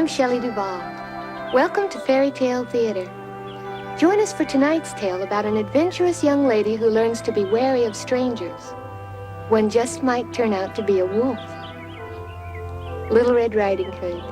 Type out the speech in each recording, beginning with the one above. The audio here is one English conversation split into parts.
Shelley Duvall. Welcome to Fairy Tale Theater. Join us for tonight's tale about an adventurous young lady who learns to be wary of strangers. One just might turn out to be a wolf. Little Red Riding Hood.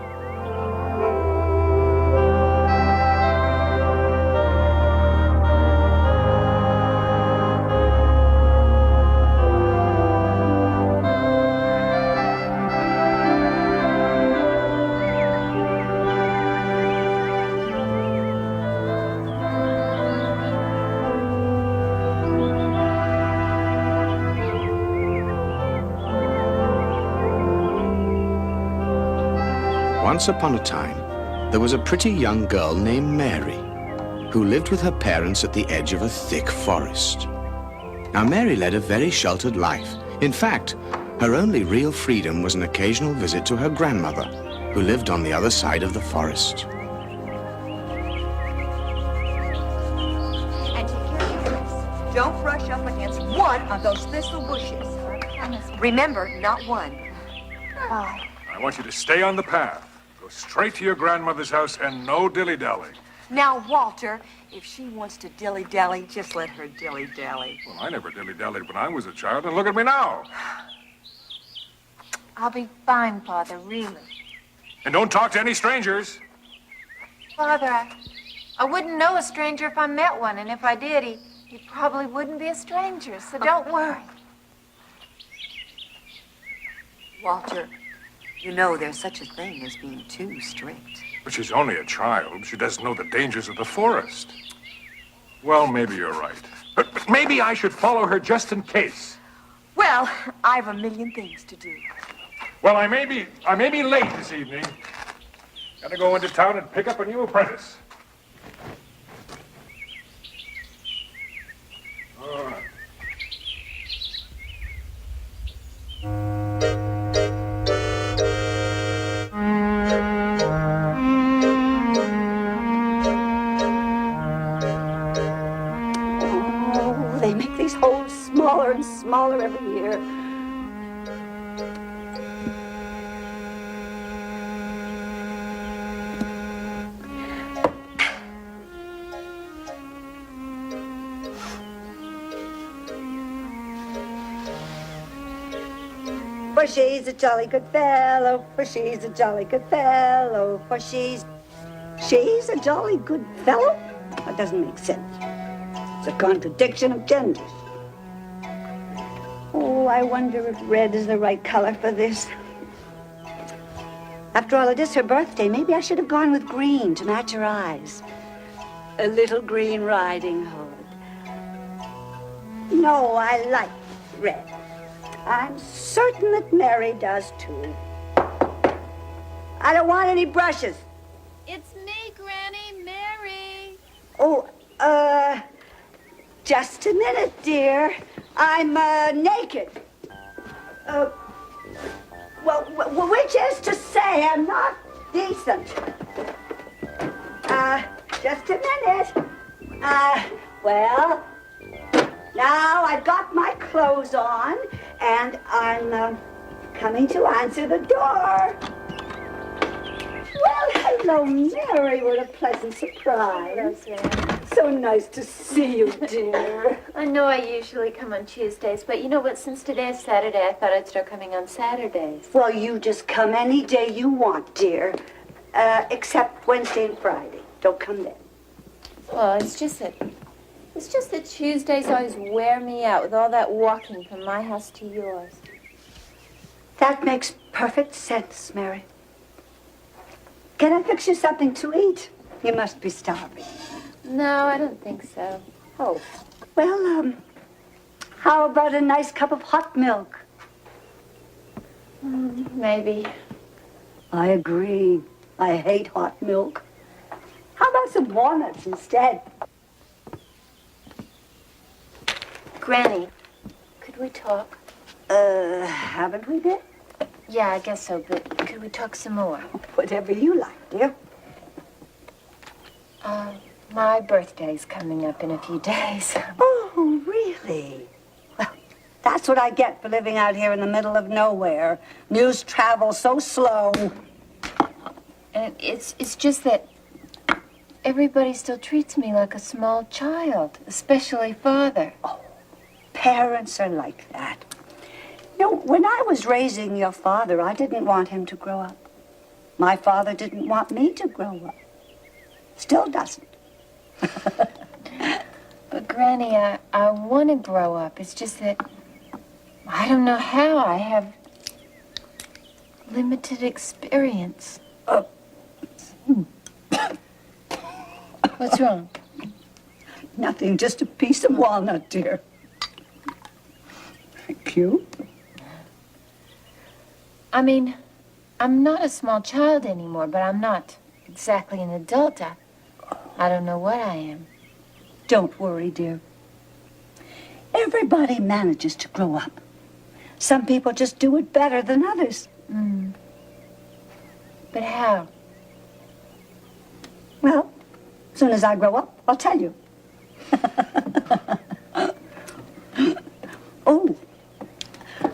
Once upon a time, there was a pretty young girl named Mary, who lived with her parents at the edge of a thick forest. Now, Mary led a very sheltered life. In fact, her only real freedom was an occasional visit to her grandmother, who lived on the other side of the forest. And take care of yours. Don't brush up against one of those thistle bushes. Remember, not one. I want you to stay on the path. Go straight to your grandmother's house and no dilly-dally. Now, Walter, if she wants to dilly-dally, just let her dilly-dally. Well, I never dilly-dallied when I was a child, and look at me now. I'll be fine, Father, really. And don't talk to any strangers. Father, I wouldn't know a stranger if I met one, and if I did, he probably wouldn't be a stranger, so don't worry. Walter, you know there's such a thing as being too strict. But she's only a child. She doesn't know the dangers of the forest. Well, maybe you're right. But maybe I should follow her just in case. Well, I've a million things to do. Well, I may be late this evening. Gotta go into town and pick up a new apprentice. All right. They make these holes smaller and smaller every year. For she's a jolly good fellow, for she's a jolly good fellow, for she's a jolly good fellow? That doesn't make sense. It's a contradiction of genders. Oh, I wonder if red is the right color for this. After all, it is her birthday. Maybe I should have gone with green to match her eyes. A little green riding hood. No, I like red. I'm certain that Mary does too. I don't want any brushes. It's me, Granny, Mary. Oh, just a minute, dear. I'm, naked. Which is to say I'm not decent. Just a minute. Well, now I've got my clothes on, and I'm, coming to answer the door. Well, hello, Mary. What a pleasant surprise. Hello, Sam. So nice to see you, dear. I know I usually come on Tuesdays, but you know what? Since today's Saturday, I thought I'd start coming on Saturdays. Well, you just come any day you want, dear. Except Wednesday and Friday. Don't come then. Well, it's just that Tuesdays always wear me out with all that walking from my house to yours. That makes perfect sense, Mary. Can I fix you something to eat? You must be starving. No, I don't think so. Oh, well, how about a nice cup of hot milk? Maybe. I agree. I hate hot milk. How about some walnuts instead? Granny, could we talk? Haven't we been? Yeah, I guess so, but could we talk some more? Whatever you like, dear. My birthday's coming up in a few days. Oh, really? Well, that's what I get for living out here in the middle of nowhere. News travels so slow. And it's just that everybody still treats me like a small child, especially Father. Oh, parents are like that. You know, when I was raising your father, I didn't want him to grow up. My father didn't want me to grow up. Still doesn't. But Granny, I want to grow up. It's just that I don't know how. I have limited experience. What's wrong? Nothing, just a piece of walnut, dear. Thank you. I mean, I'm not a small child anymore, but I'm not exactly an adult. I don't know what I am. Don't worry, dear. Everybody manages to grow up. Some people just do it better than others. But how? Well, as soon as I grow up, I'll tell you. Oh,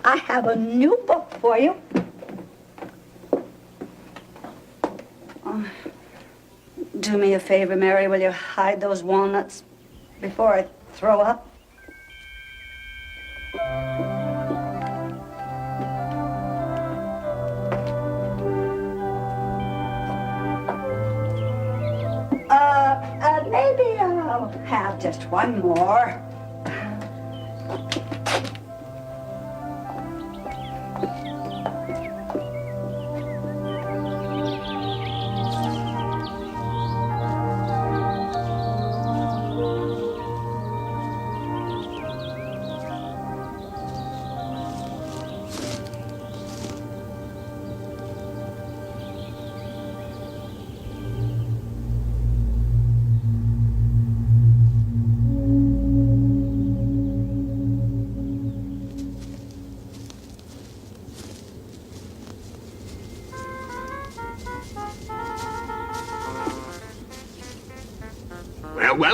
I have a new book for you. Do me a favor, Mary. Will you hide those walnuts before I throw up? Maybe I'll have just one more.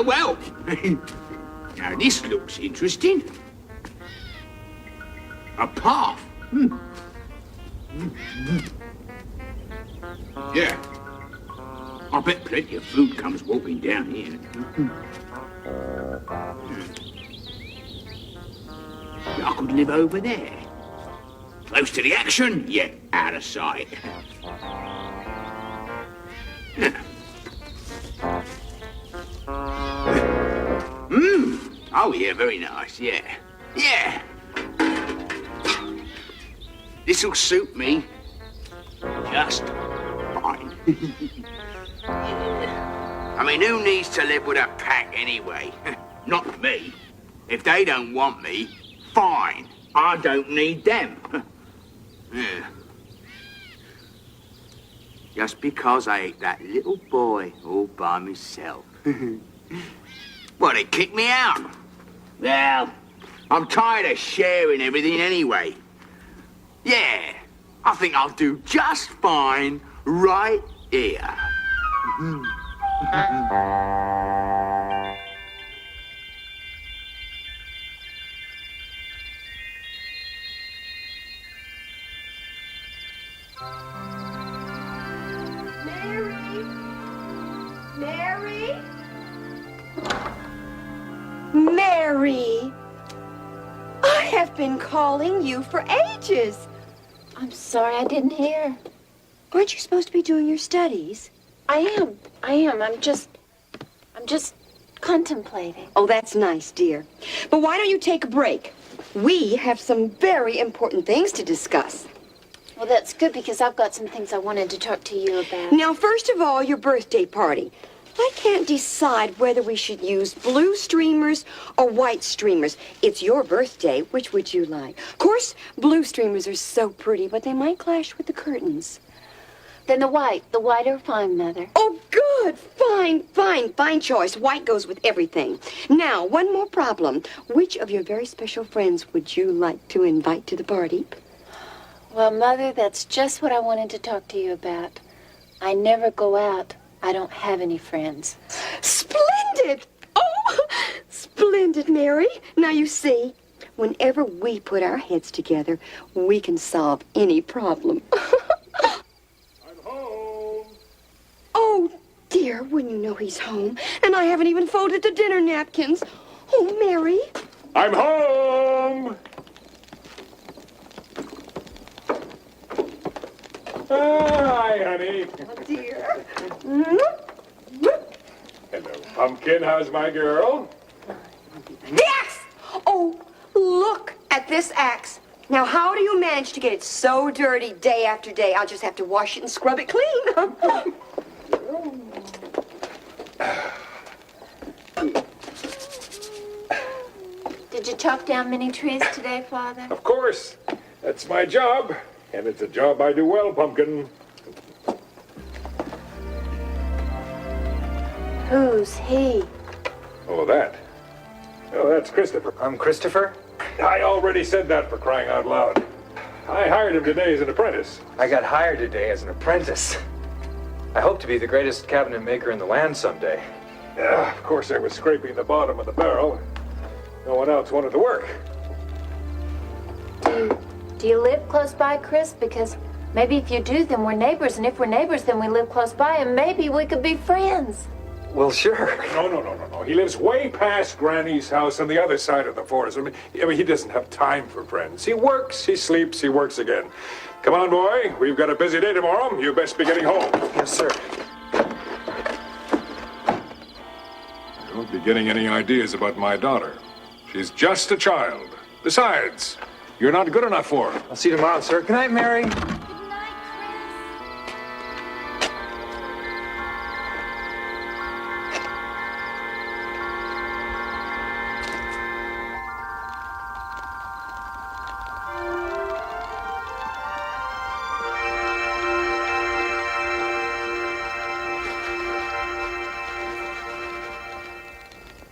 Well. Now this looks interesting. A path. Yeah. I bet plenty of food comes walking down here. I could live over there. Close to the action, yet out of sight. Oh, yeah, very nice, yeah. Yeah. This'll suit me. Just fine. I mean, who needs to live with a pack anyway? Not me. If they don't want me, fine. I don't need them. Yeah. Just because I ate that little boy all by myself. Well, they kicked me out. Well, I'm tired of sharing everything anyway. Yeah, I think I'll do just fine right here. Mary! I have been calling you for ages. I'm sorry, I didn't hear. Aren't you supposed to be doing your studies? I am. I'm just contemplating. Oh, that's nice, dear. But why don't you take a break? We have some very important things to discuss. Well, that's good because I've got some things I wanted to talk to you about. Now, first of all, your birthday party. I can't decide whether we should use blue streamers or white streamers. It's your birthday. Which would you like? Of course, blue streamers are so pretty, but they might clash with the curtains. Then the white are fine, Mother. Oh, good. Fine choice. White goes with everything. Now, one more problem. Which of your very special friends would you like to invite to the party? Well, Mother, that's just what I wanted to talk to you about. I never go out. I don't have any friends. Splendid! Oh, splendid, Mary. Now, you see, whenever we put our heads together, we can solve any problem. I'm home. dear, when you know he's home. And I haven't even folded the dinner napkins. Oh, Mary. I'm home! Hi, honey. Oh, dear. Hello, Pumpkin. How's my girl? The axe! Oh, look at this axe. Now, how do you manage to get it so dirty day after day? I'll just have to wash it and scrub it clean. Did you chop down many trees today, Father? Of course. That's my job. And it's a job I do well, Pumpkin. Who's he? Oh, that. Oh, that's Christopher. I'm Christopher. I already said that, for crying out loud. I hired him today as an apprentice. I got hired today as an apprentice. I hope to be the greatest cabinet maker in the land someday. Yeah, of course I was scraping the bottom of the barrel. No one else wanted to work. Do you live close by, Chris? Because maybe if you do, then we're neighbors. And if we're neighbors, then we live close by. And maybe we could be friends. Well, sure. No. He lives way past Granny's house on the other side of the forest. I mean, he doesn't have time for friends. He works, he sleeps, he works again. Come on, boy. We've got a busy day tomorrow. You best be getting home. Yes, sir. Don't be getting any ideas about my daughter. She's just a child. Besides, you're not good enough for her. I'll see you tomorrow, sir. Good night, Mary.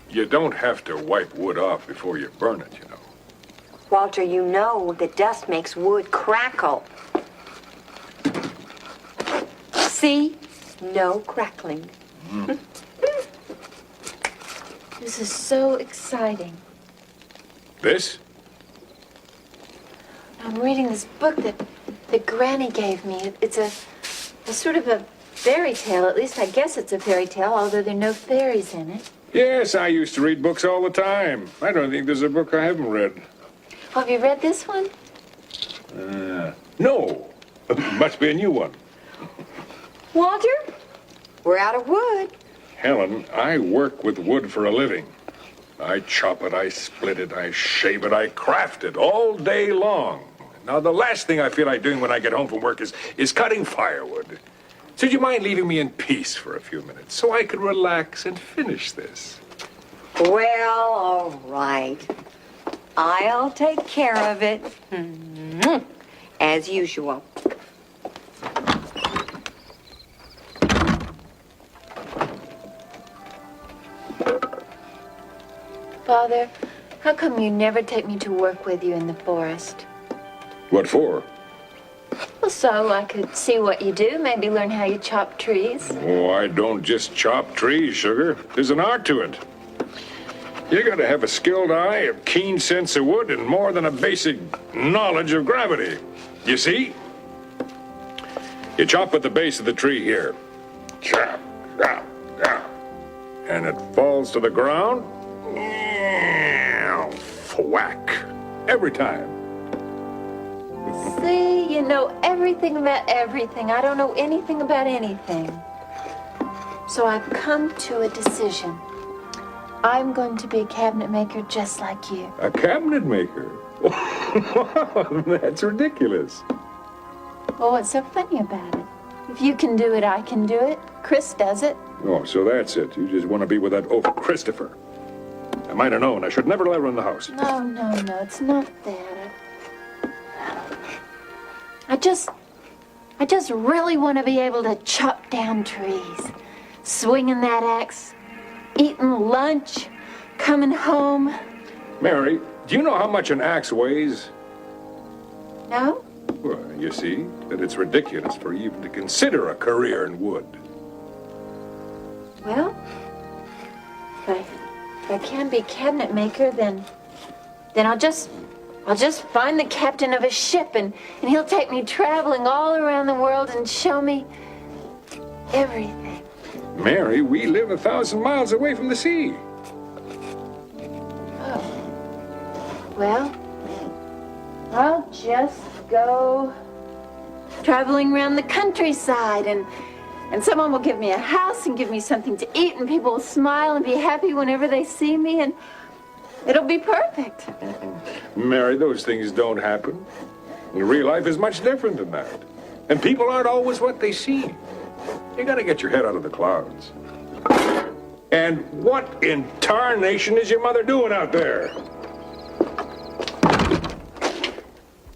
You don't have to wipe wood off before you burn it, you know. Walter, you know that dust makes wood crackle. See? No crackling. This is so exciting. This? I'm reading this book that Granny gave me. It's a sort of a fairy tale. At least I guess it's a fairy tale, although there are no fairies in it. Yes, I used to read books all the time. I don't think there's a book I haven't read. Oh, have you read this one? No. Must be a new one. Walter, we're out of wood. Helen, I work with wood for a living. I chop it, I split it, I shave it, I craft it all day long. Now, the last thing I feel like doing when I get home from work is cutting firewood. So do you mind leaving me in peace for a few minutes so I can relax and finish this? Well, all right. I'll take care of it. As usual. Father, how come you never take me to work with you in the forest? What for? Well, so I could see what you do, maybe learn how you chop trees. Oh, I don't just chop trees, sugar. There's an art to it. You gotta have a skilled eye, a keen sense of wood, and more than a basic knowledge of gravity. You see? You chop at the base of the tree here. Chop, chop, chop. And it falls to the ground. Whack. Every time. See, you know everything about everything. I don't know anything about anything. So I've come to a decision. I'm going to be a cabinet maker just like you. A cabinet maker? That's ridiculous. Well, what's so funny about it? If you can do it, I can do it. Chris does it. Oh, so that's it. You just want to be with that oaf Christopher. I might have known. I should never let her in the house. No, it's not that. I just really want to be able to chop down trees, swinging that axe, eating lunch, coming home. Mary, do you know how much an axe weighs? No? Well, you see that it's ridiculous for you even to consider a career in wood. Well, if I can be cabinet maker, then I'll just find the captain of a ship and he'll take me traveling all around the world and show me everything. Mary, we live 1,000 miles away from the sea. Well, I'll just go traveling around the countryside, and someone will give me a house and give me something to eat, and people will smile and be happy whenever they see me, and it'll be perfect. Mary, those things don't happen. Real life is much different than that. And people aren't always what they seem. You gotta get your head out of the clouds. And what in tarnation is your mother doing out there?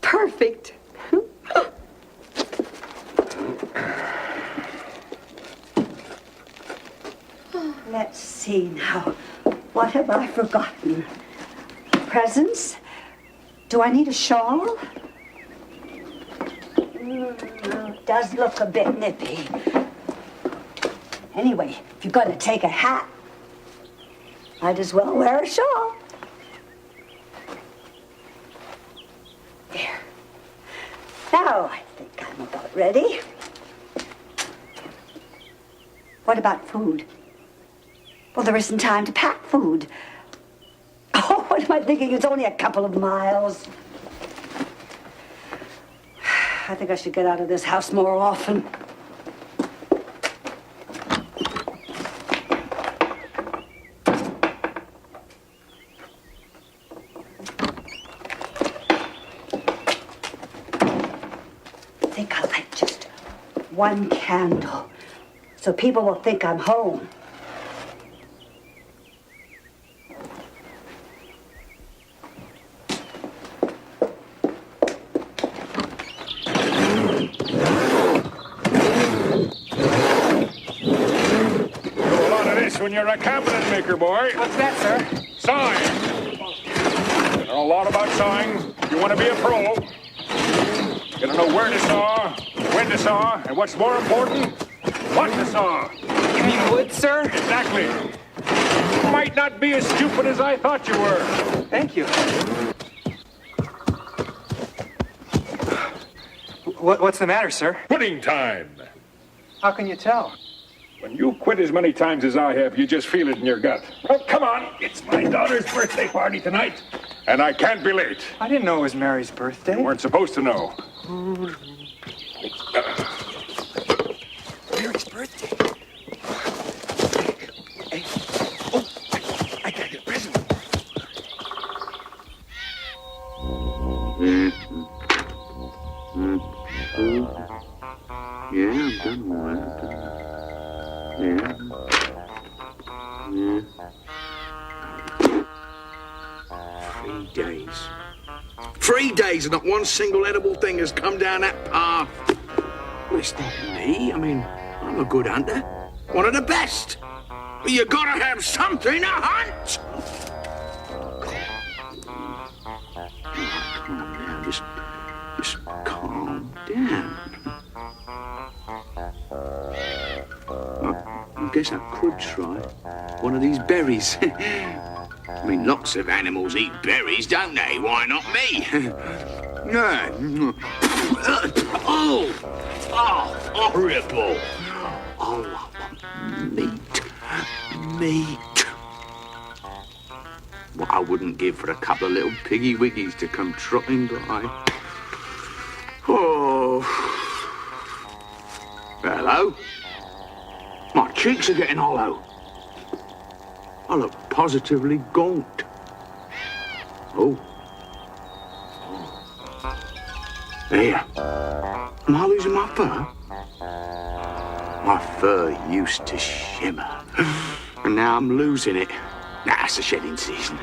Perfect. Let's see now. What have I forgotten? Presents? Do I need a shawl? Does look a bit nippy. Anyway, if you're gonna take a hat, might as well wear a shawl. There. Now I think I'm about ready. What about food? Well, there isn't time to pack food. Oh, what am I thinking? It's only a couple of miles. I think I should get out of this house more often. I think I'll light just one candle so people will think I'm home. When you're a cabinet maker, boy. What's that, sir? Sawing. You know a lot about sawing. You want to be a pro. You gotta know where to saw, when to saw, and what's more important, what to saw. You mean wood, sir? Exactly. You might not be as stupid as I thought you were. Thank you. What's the matter, sir? Quitting time. How can you tell? When you quit as many times as I have, you just feel it in your gut. Well, come on. It's my daughter's birthday party tonight, and I can't be late. I didn't know it was Mary's birthday. You weren't supposed to know. Mary's birthday? Hey. Oh, I gotta get a present. Yeah, I'm done with that. Yeah. 3 days. 3 days and not one single edible thing has come down that path. Well, it's not me. I mean, I'm a good hunter. One of the best. But you gotta have something to hunt. Calm down. Just calm down. I guess I could try one of these berries. I mean, lots of animals eat berries, don't they? Why not me? Oh, horrible. Oh, I want meat. What I wouldn't give for a couple of little piggy wiggies to come trotting by. Oh. Hello? My cheeks are getting hollow. I look positively gaunt. Oh. There. Am I losing my fur? My fur used to shimmer. And now I'm losing it. Nah, it's the shedding season.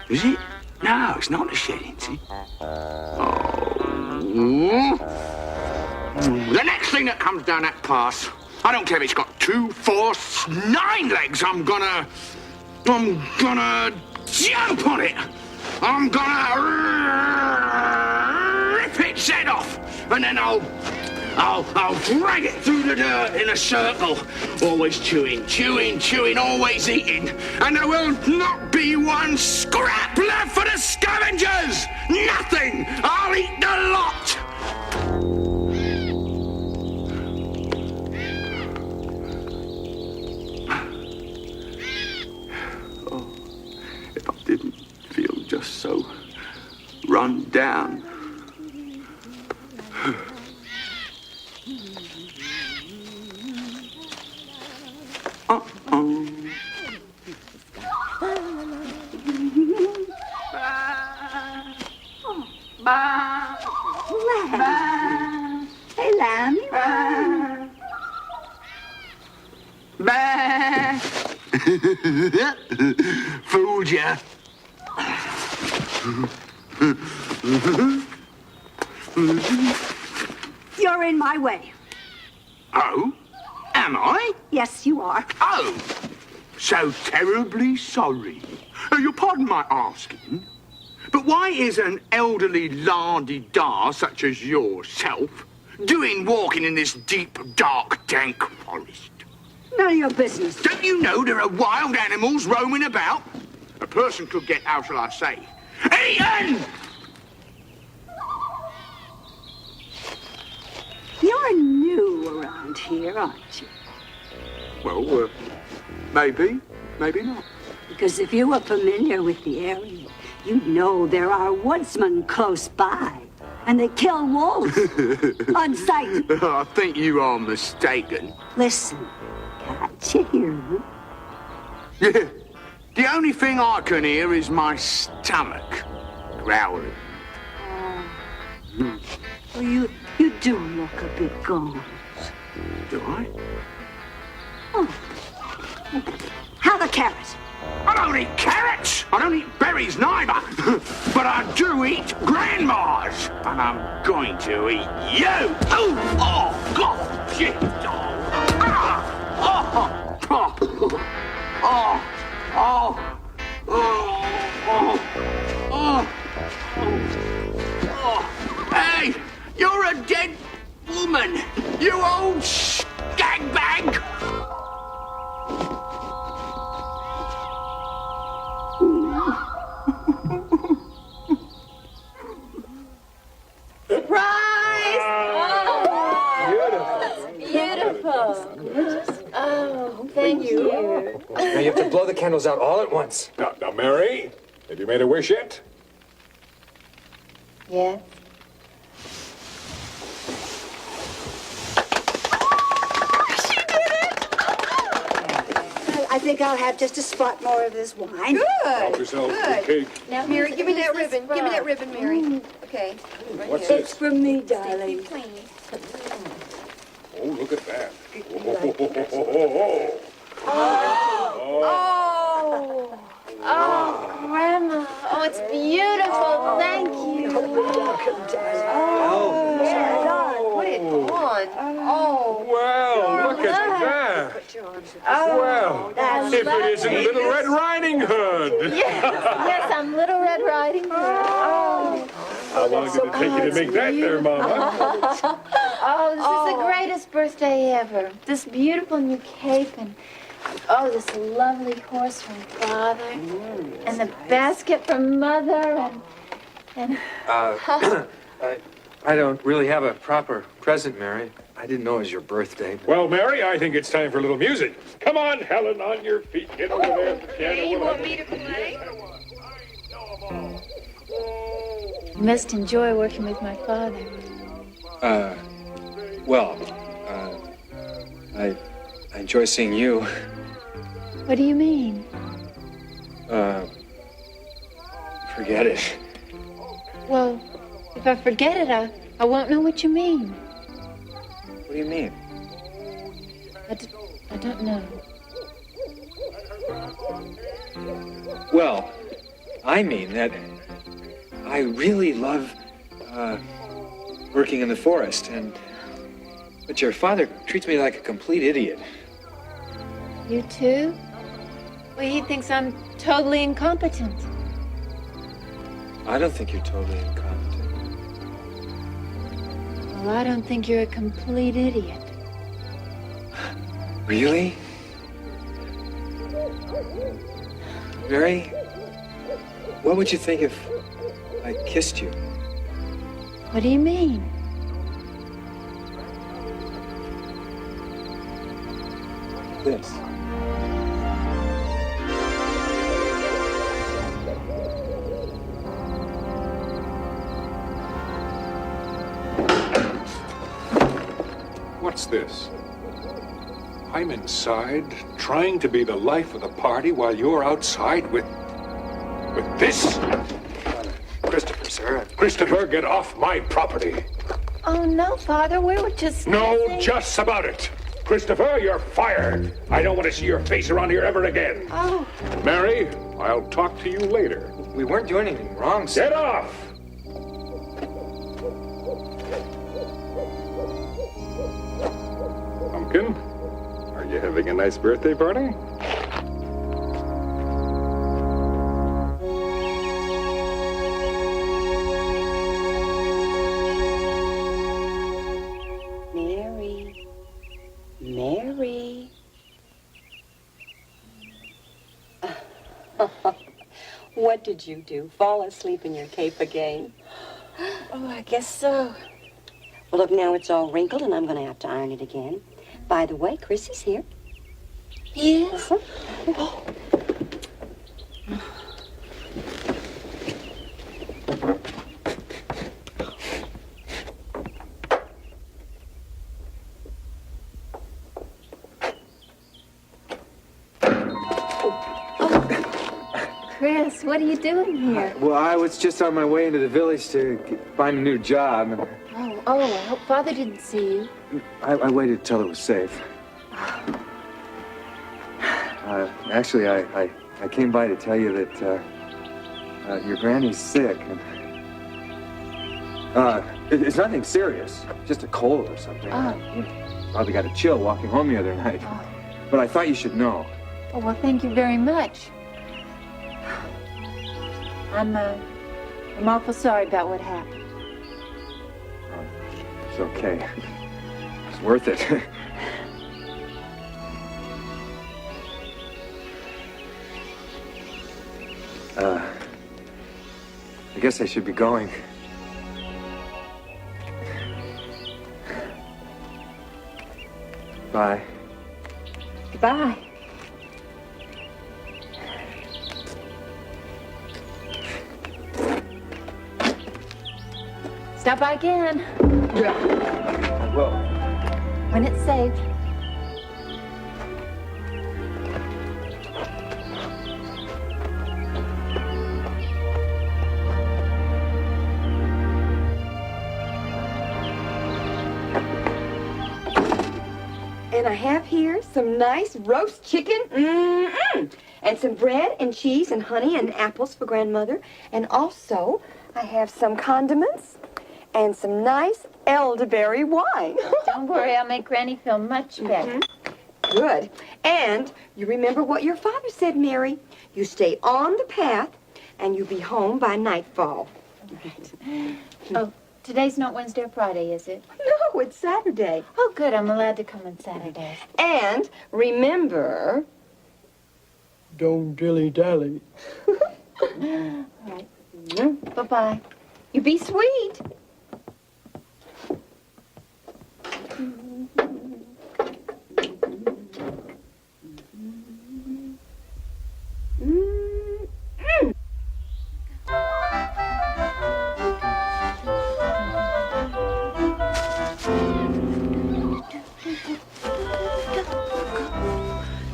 Is it? No, it's not the shedding season. Oh. The next thing that comes down that pass, I don't care if it's got 2, 4, 9 legs, I'm gonna jump on it. I'm gonna rip its head off, and then I'll drag it through the dirt in a circle, always chewing, always eating, and there will not be one scrap left for the scavengers. Nothing. I'll eat the lot. Hey, Lammy. Fooled ya. You're in my way. Oh? Am I? Yes, you are. Oh! So terribly sorry. You'll pardon my asking, but why is an elderly la-di-da such as yourself doing walking in this deep, dark, dank forest? None of your business. Don't you know there are wild animals roaming about? A person could get, how shall I say, eaten! You're new around here, aren't you? Well, maybe, maybe not. Because if you were familiar with the area, you'd know there are woodsmen close by. And they kill wolves on sight. I think you are mistaken. Listen, can't you hear them? Yeah. The only thing I can hear is my stomach growling. Well, you do look a bit gaunt. Do I? Have a carrot. I don't eat carrots. I don't eat berries neither. But I do eat grandmas. And I'm going to eat you. Oh, God, shit. Hey, you're a dead woman. You old scagbag. Oh, thank you. Now you have to blow the candles out all at once. Now, Mary, have you made a wish yet? Yes. I think I'll have just a spot more of this wine. Help yourself to the cake. Now, Mary, give me that ribbon. Give me that ribbon. ribbon, Mary. Okay. What's It's this? from me, darling. Oh, look at that. Oh. Oh. Oh, Grandma. Oh, it's beautiful. Thank you. Put it on. Oh. Well, look at that. Well, if it isn't Little Red Riding Hood. Yes, I'm Little Red Riding Hood. Oh. How long did it take you to make that there, Mama? Oh, this is the greatest birthday ever. This beautiful new cape and this lovely horse from Father and the basket from Mother and I don't really have a proper present, Mary. I didn't know it was your birthday. Well, Mary, I think it's time for a little music. Come on, Helen, on your feet. Get over there at the piano. You want me to play? You must enjoy working with my father. I enjoy seeing you. What do you mean? Forget it. Well, if I forget it, I won't know what you mean. What do you mean? I don't know. Well, I mean that I really love working in the forest, but your father treats me like a complete idiot. You too? Well, he thinks I'm totally incompetent. I don't think you're totally incompetent. Well, I don't think you're a complete idiot. Really? Mary, what would you think if I kissed you? What do you mean? This. What's this? I'm inside, trying to be the life of the party while you're outside with this? Christopher, sir. Christopher, get off my property. Oh, no, Father, we were just... No just about it. Christopher, you're fired. I don't want to see your face around here ever again. Oh. Mary, I'll talk to you later. We weren't doing anything wrong, sir. Get off! Pumpkin, are you having a nice birthday party? Mary. Mary. What did you do? Fall asleep in your cape again? Oh, I guess so. Well, look, now it's all wrinkled, and I'm going to have to iron it again. By the way, Chris is here. Yes? Oh. Chris, what are you doing here? Well, I was just on my way into the village to find a new job. Oh, I hope Father didn't see you. I waited till it was safe. Actually, I came by to tell you that your granny's sick. And, it's nothing serious, just a cold or something. You probably got a chill walking home the other night. But I thought you should know. Oh, well, thank you very much. I'm awful sorry about what happened. It's okay. It's worth it. I guess I should be going. Bye. Goodbye. Stop by again. I will. When it's safe. And I have here some nice roast chicken. And some bread and cheese and honey and apples for grandmother. And also, I have some condiments and some nice elderberry wine. Don't worry, I'll make Granny feel much better. Good. And you remember what your father said, Mary. You stay on the path, and you be home by nightfall. Oh, today's not Wednesday or Friday, is it? No, it's Saturday. Oh, good. I'm allowed to come on Saturdays. And remember... Don't dilly-dally. All right. Bye-bye. You be sweet.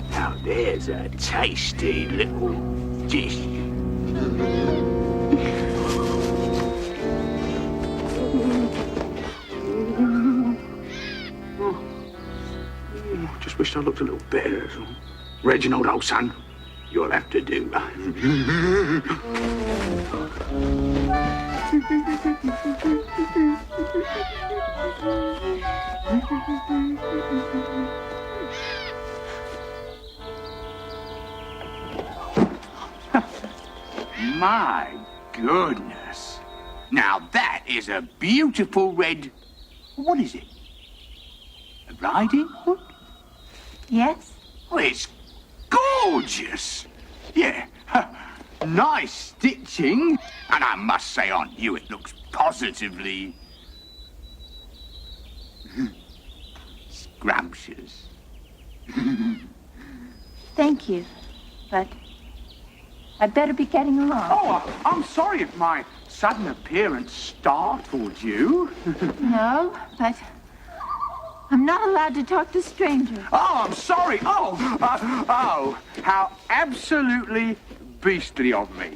Now there's a tasty little dish. Just wished I looked a little better. Reginald, old son, you'll have to do. My goodness. Now that is a beautiful red... What is it? A riding hood? Yes? Well, it's gorgeous. Yeah. Nice stitching. And I must say on you it looks positively... scrumptious. Thank you. But I'd better be getting along. Oh, I'm sorry if my sudden appearance startled you. No, but I'm not allowed to talk to strangers. Oh, I'm sorry. Oh, how absolutely beastly of me.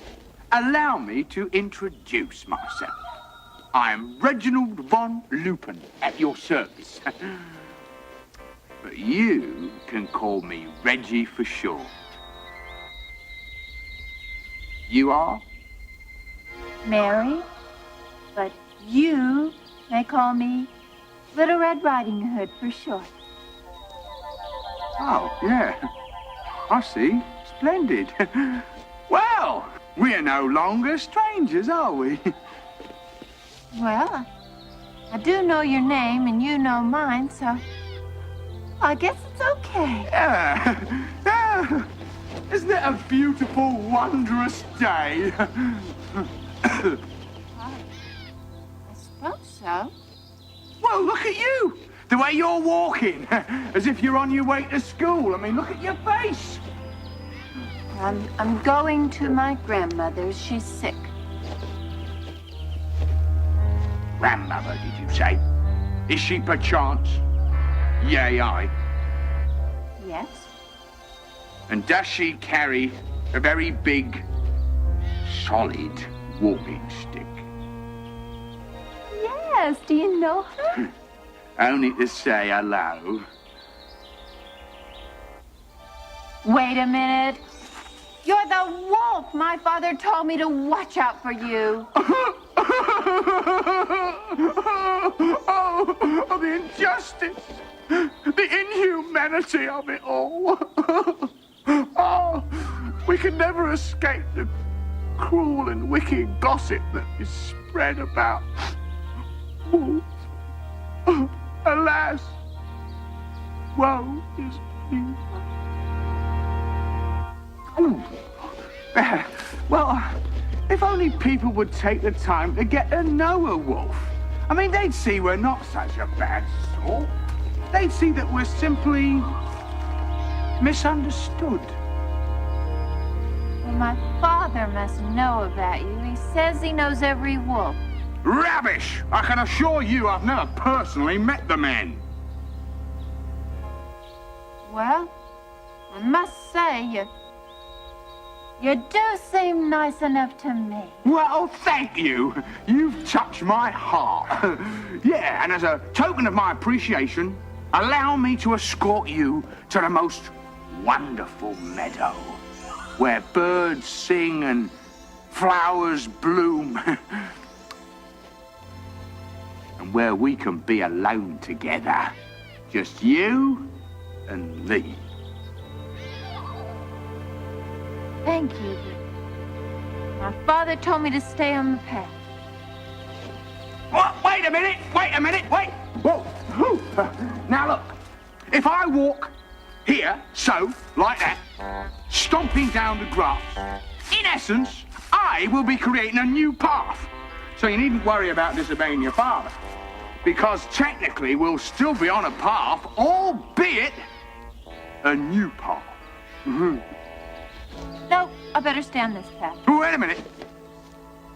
Allow me to introduce myself. I am Reginald von Lupin, at your service. But you can call me Reggie for short. You are? Mary, but you may call me Little Red Riding Hood for short. Oh, yeah. I see. Splendid. Well, we're no longer strangers, are we? Well, I do know your name and you know mine, so I guess it's okay. Yeah. Isn't it a beautiful, wondrous day? I suppose so. Well, look at you. The way you're walking. As if you're on your way to school. I mean, look at your face. I'm going to my grandmother's. She's sick. Grandmother, did you say? Is she perchance? Yea, aye. Yes? And does she carry a very big, solid walking stick? Yes. Do you know her? Only to say hello. Wait a minute. You're the wolf. My father told me to watch out for you. Oh, the injustice, the inhumanity of it all. Oh, we can never escape the cruel and wicked gossip that is spread about wolves. Alas, woe is me. Well, if only people would take the time to get to know a wolf. I mean, they'd see we're not such a bad sort. They'd see that we're simply misunderstood. Well, my father must know about you. He says he knows every wolf. Rubbish! I can assure you I've never personally met the men. Well, I must say, you do seem nice enough to me. Well, thank you. You've touched my heart. Yeah, and as a token of my appreciation, allow me to escort you to the most wonderful meadow, where birds sing and flowers bloom, and where we can be alone together. Just you and me. Thank you. My father told me to stay on the path. What? Wait a minute, wait. Whoa. Now look, if I walk here, so, like that, stomping down the grass, in essence, I will be creating a new path. So you needn't worry about disobeying your father, because technically we'll still be on a path, albeit a new path. No, I better stay on this path. Wait a minute.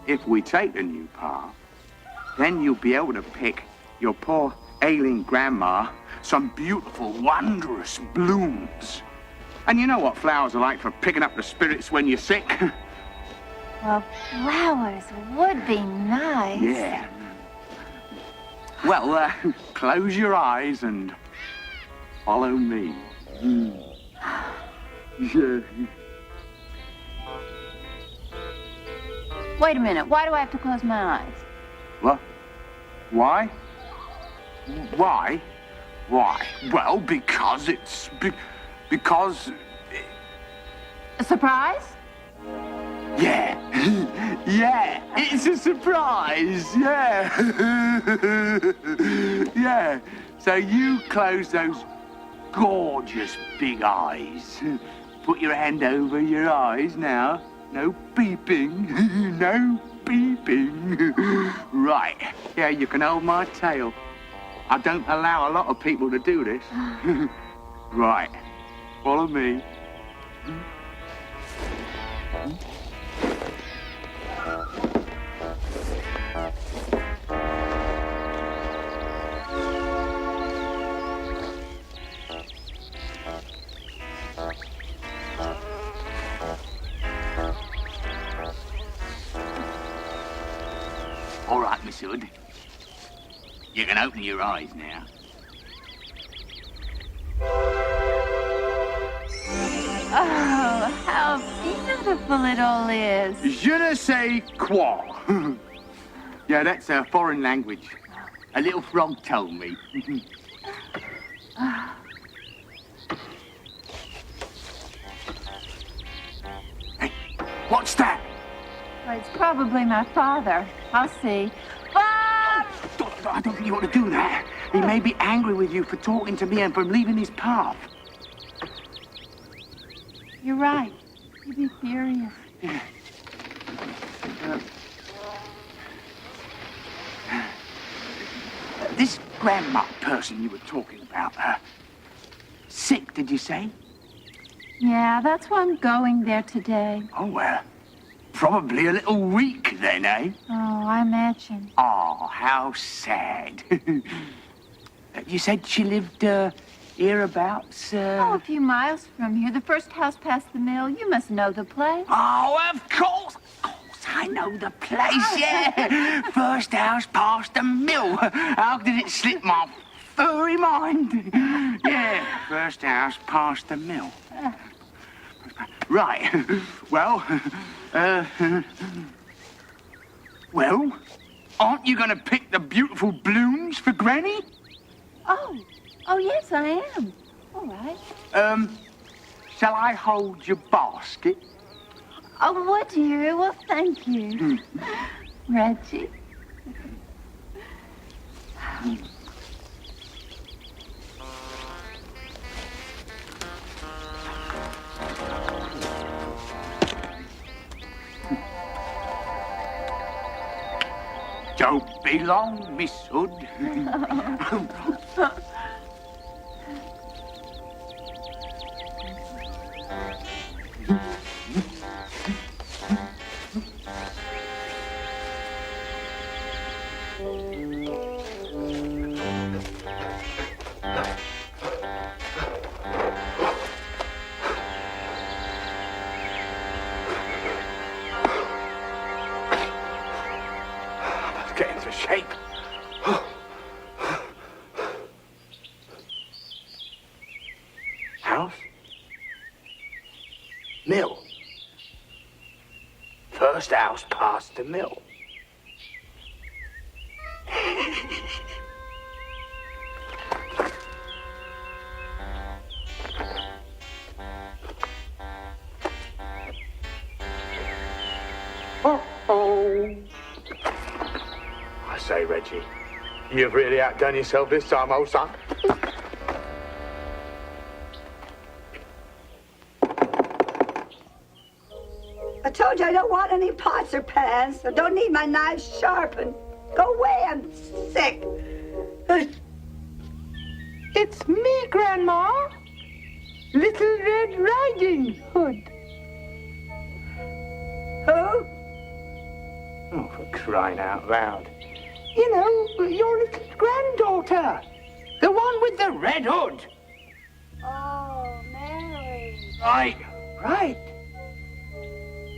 If we take the new path, then you'll be able to pick your poor ailing grandma some beautiful, wondrous blooms. And you know what flowers are like for picking up the spirits when you're sick? Well, flowers would be nice. Yeah. Well, close your eyes and follow me. Yeah. Wait a minute. Why do I have to close my eyes? What? Why? Why? Why? Well, because it's... because... A surprise? Yeah. Yeah. It's a surprise. Yeah. Yeah. So you close those gorgeous big eyes. Put your hand over your eyes now. No peeping. No peeping. Right. Yeah, you can hold my tail. I don't allow a lot of people to do this. Right. Follow me. Hood. You can open your eyes now. Oh, how beautiful it all is. Je ne sais quoi. Yeah, that's a foreign language. A little frog told me. Hey, what's that? Well, it's probably my father. I'll see. Bob! I don't think you ought to do that. He may be angry with you for talking to me and for leaving his path. You're right. He'd be furious. Yeah. This grandma person you were talking about, sick, did you say? Yeah, that's why I'm going there today. Oh, well, probably a little weak then, eh? Oh, I imagine. Oh, how sad. You said she lived, hereabouts, Oh, a few miles from here. The first house past the mill. You must know the place. Oh, of course. I know the place, yeah. First house past the mill. How did it slip my furry mind? Yeah, first house past the mill. Right. Well, well, aren't you going to pick the beautiful blooms for Granny? Oh, yes, I am. All right. Shall I hold your basket? Oh, would you? Well, thank you. Reggie. Don't be long, Miss Hood. Get into shape. House? Mill. First house past the mill. Uh-oh. I say, Reggie, you've really outdone yourself this time, old son. I told you I don't want any pots or pans. I don't need my knives sharpened. Go away, I'm sick. It's me, Grandma. Little Red Riding Hood. Who? Oh, for crying out loud. You know, your little granddaughter. The one with the red hood. Oh, Mary. Right.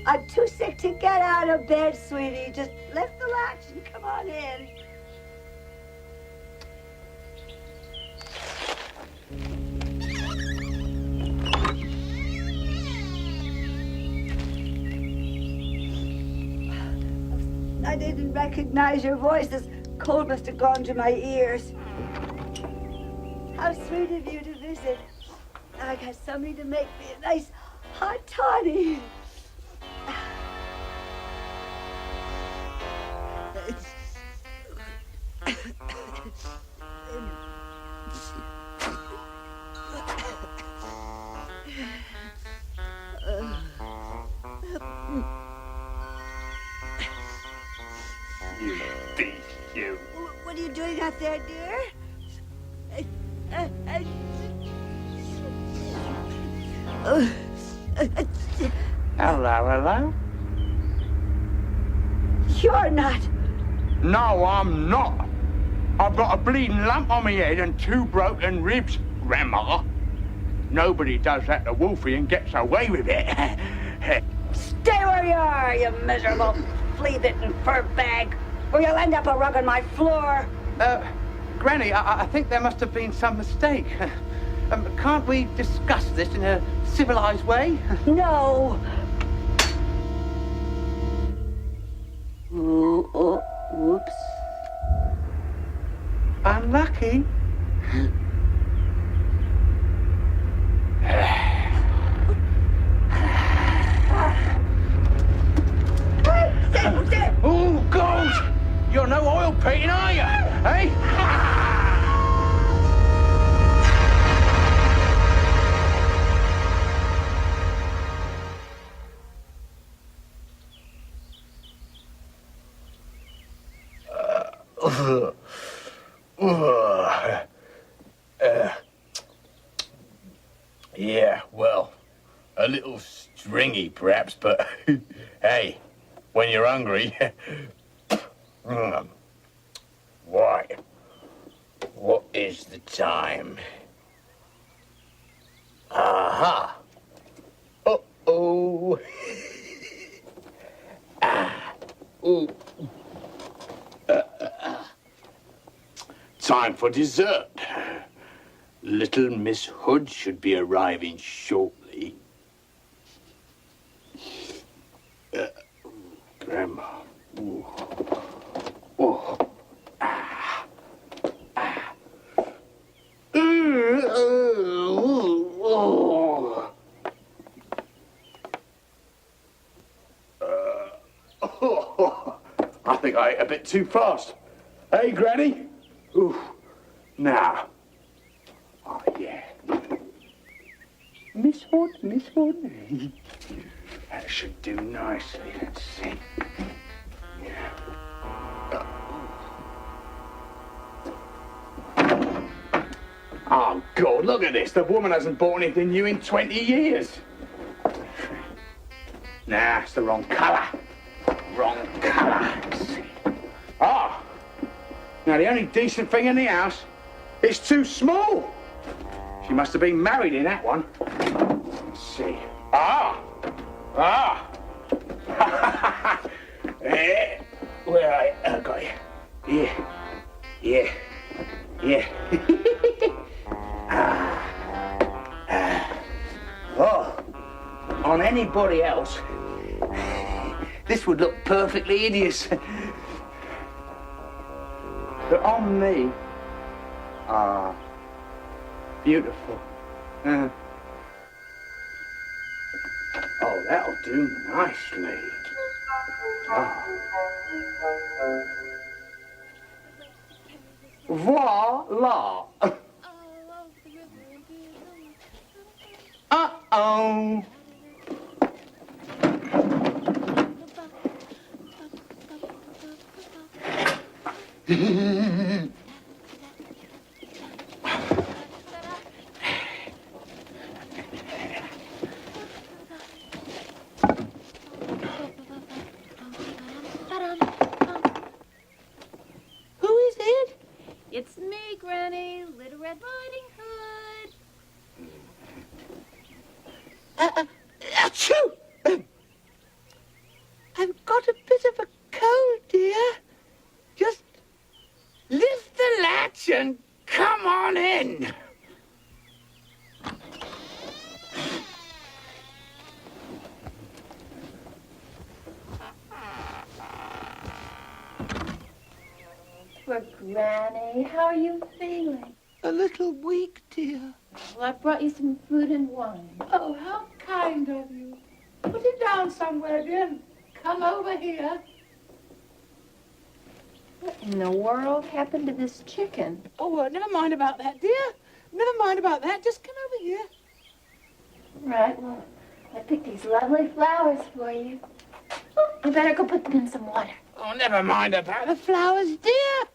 I'm too sick to get out of bed, sweetie. Just lift the latch and come on in. I didn't recognize your voice. This cold must have gone to my ears. How sweet of you to visit. I got somebody to make me a nice hot toddy. You thief, you. What are you doing out there, dear? Hello. You're not. No, I'm not. I've got a bleeding lump on my head and 2 broken ribs, Grandma. Nobody does that to Wolfie and gets away with it. Stay where you are, you miserable flea-bitten fur bag. or you'll end up a rug on my floor. Granny, I think there must have been some mistake. Can't we discuss this in a civilized way? No. Ooh, oh, whoops. Unlucky. Oh, God! You're no oil painting, are you? Eh? Yeah, well, a little stringy perhaps, but hey, when you're hungry. Why? What is the time? Aha! Uh-oh! Ooh. Time for dessert. Little Miss Hood should be arriving shortly. Grandma. Ooh. Oh. Ah. Ah. Oh. I think I ate a bit too fast. Hey, Granny? Ooh. Now. Oh, yeah. Miss Hood, Miss Hood. That should do nicely. Let's see. Oh, God, look at this. The woman hasn't bought anything new in 20 years. Nah, it's the wrong colour. Wrong colour. Let's see. Ah! Now, the only decent thing in the house is too small. She must have been married in that one. Let's see. Ah! Ah! Yeah. Where are you? Oh, got you. Yeah. Yeah. Yeah. Oh. On anybody else, this would look perfectly hideous. But on me, beautiful. Oh, that'll do nicely. Voila! Uh-oh. Who is it? It's me, Granny, Little Red Riding Hood. Achoo! I've got a bit of a cold, dear. Just lift the latch and come on in. For Granny, how are you feeling? A little weak, dear. Well, I brought you some food and wine. Oh, how kind of you. Put it down somewhere, dear. Come over here. What in the world happened to this chicken? Oh, never mind about that, dear. Never mind about that. Just come over here. Right, well, I picked these lovely flowers for you. Oh, I better go put them in some water. Oh, never mind about the flowers, dear.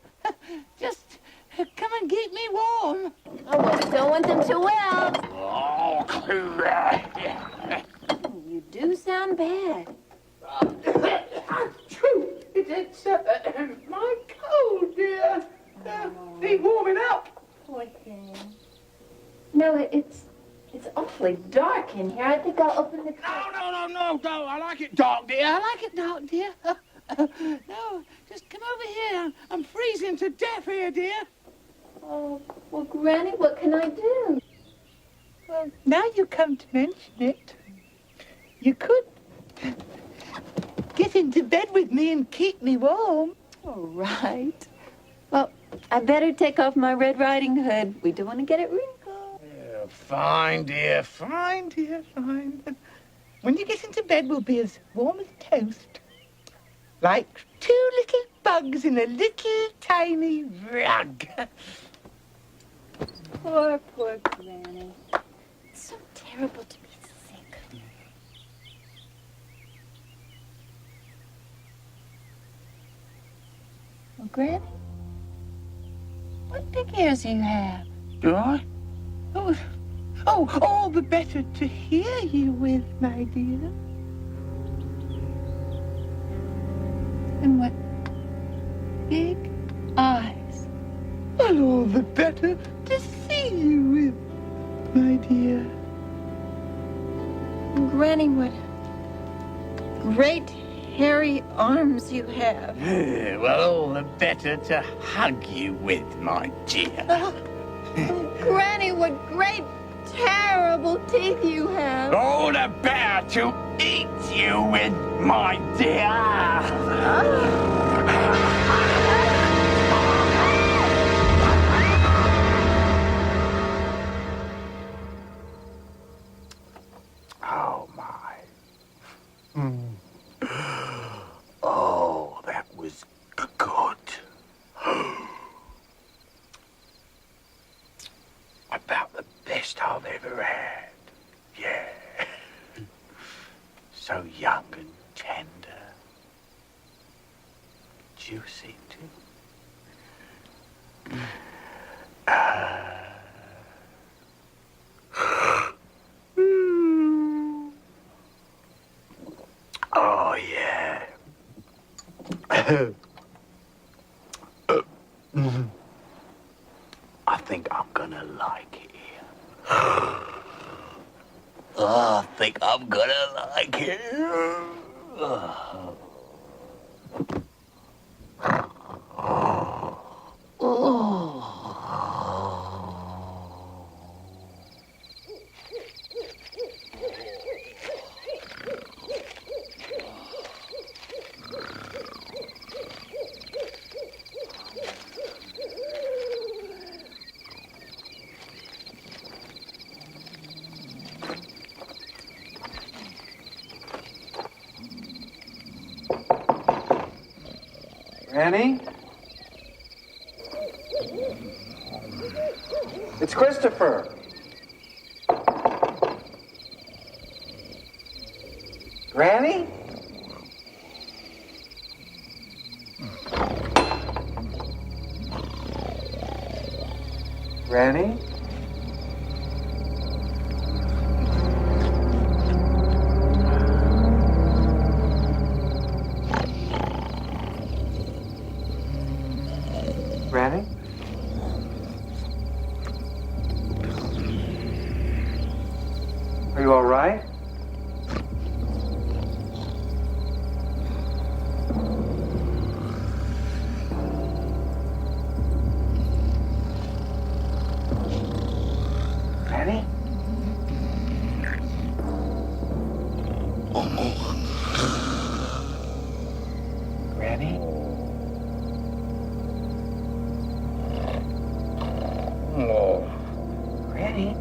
Just come and keep me warm. Oh, well, we don't want them to wilt. Oh, You do sound bad. True. It's my cold, dear. Need warming up. Poor thing. No, it's awfully dark in here. I think I'll open the curtain. No, don't. I like it dark, dear. I like it dark, dear. No, just come over here. I'm freezing to death here, dear. Oh, well, Granny, what can I do? Well, now you come to mention it, you could get into bed with me and keep me warm. All right. Well, I better take off my Red Riding Hood. We don't want to get it wrinkled. Yeah, fine, dear, fine. When you get into bed, we'll be as warm as toast. Like two little bugs in a little tiny rug. Poor Granny. It's so terrible to be sick. Well, Granny, what big ears you have? Do I? Oh, all the better to hear you with, my dear. And what big eyes. And all the better to see you with, my dear. And Granny, what great hairy arms you have. Well, all the better to hug you with, my dear. Oh, Granny, what great, terrible teeth you have. All the better to eat you with, my dear. Oh, my. Oh, that was good. About the best I've ever had. Yeah. So young and tender. Juicy, too. Oh, yeah. I think I'm gonna like it here. I think I'm gonna like it. Granny? It's Christopher. Granny? Granny? Granny? Are you all right? Granny? Granny? Oh. Granny?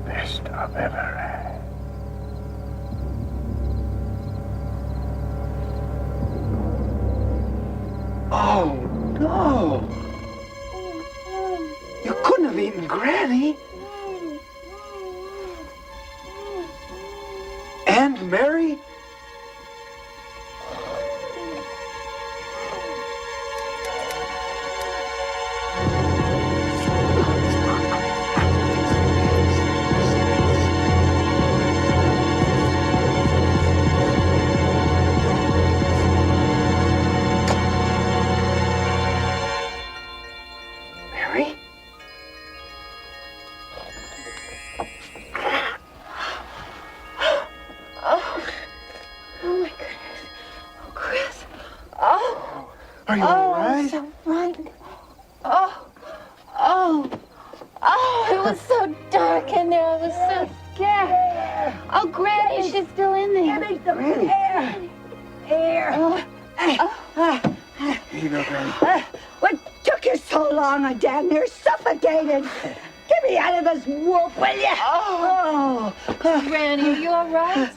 Best I've ever had. Oh, no. You couldn't have eaten Granny. And Mary? Are you all right? So frightened. Oh, it was so dark in there. I was so scared. Oh, Granny, she's still in there. Give me the air. Here you go, Granny. What took you so long? I damn near suffocated. Get me out of this wolf, will you? Oh. Granny, are you all right?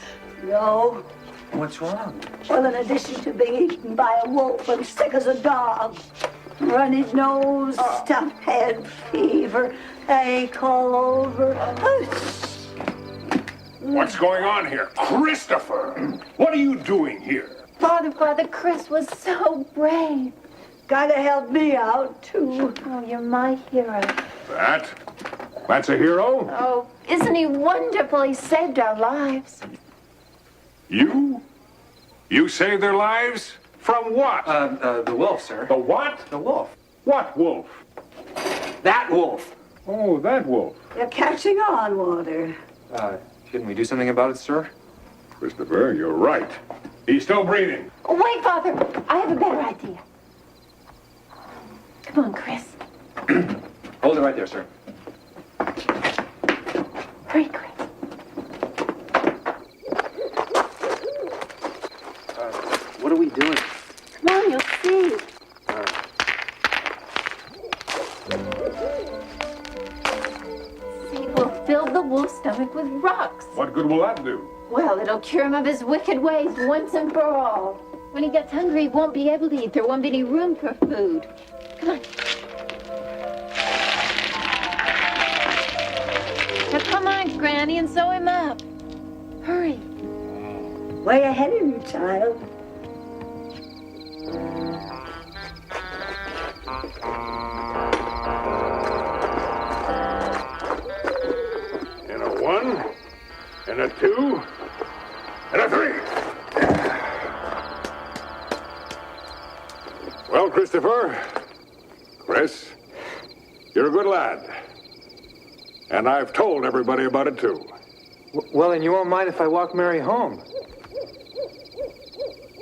No. What's wrong? Well, in addition to being eaten by a wolf, I'm sick as a dog. Runny nose, stuffed head, fever, ache all over. What's going on here? Christopher! What are you doing here? Father, Chris was so brave. Gotta help me out, too. Oh, you're my hero. That's a hero? Oh, isn't he wonderful? He saved our lives. You? You saved their lives? From what? The wolf, sir. The what? The wolf. What wolf? That wolf. Oh, that wolf. You're catching on, Walter. Shouldn't we do something about it, sir? Christopher, you're right. He's still breathing. Oh, wait, Father. I have a better idea. Come on, Chris. Hold it right there, sir. Hurry, Chris. What are we doing? Come on, you'll see. See, we'll fill the wolf's stomach with rocks. What good will that do? Well, it'll cure him of his wicked ways once and for all. When he gets hungry, he won't be able to eat. There won't be any room for food. Come on. Now, come on, Granny, and sew him up. Hurry. Way ahead of you, child. And a 1, and a 2, and a 3. Well, Christopher, Chris, you're a good lad. And I've told everybody about it, too. Well, and you won't mind if I walk Mary home?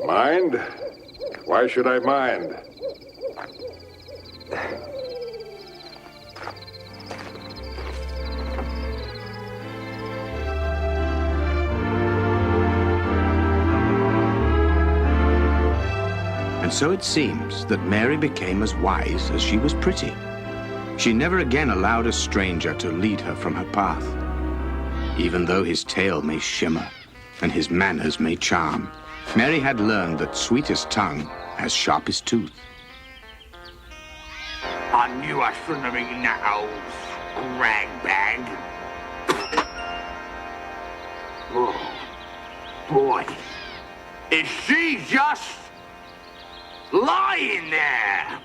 Mind? Why should I mind? And so it seems that Mary became as wise as she was pretty. She never again allowed a stranger to lead her from her path. Even though his tail may shimmer and his manners may charm, Mary had learned that sweetest tongue has sharpest tooth. I knew I shouldn't have eaten that old rag bag. Oh, boy. Is she just lying there?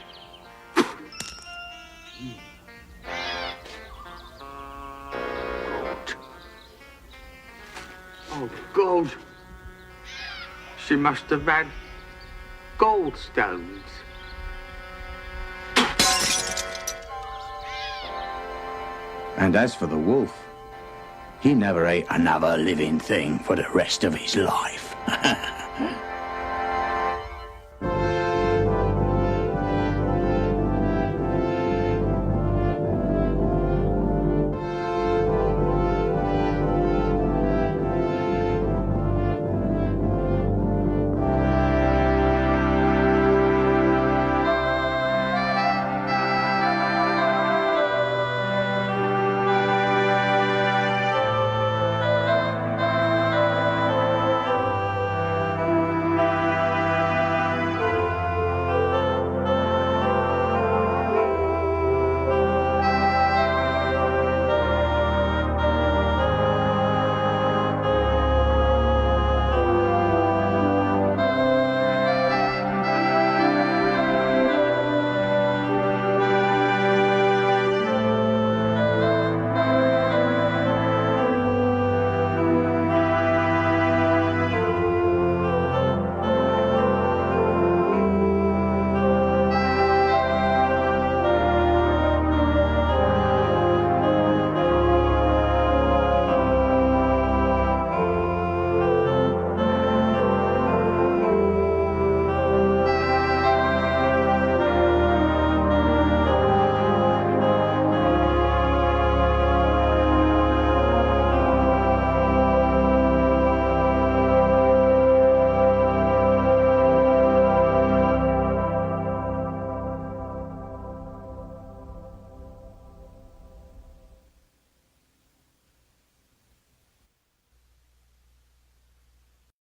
Oh, God. She must have had gallstones. And as for the wolf, he never ate another living thing for the rest of his life.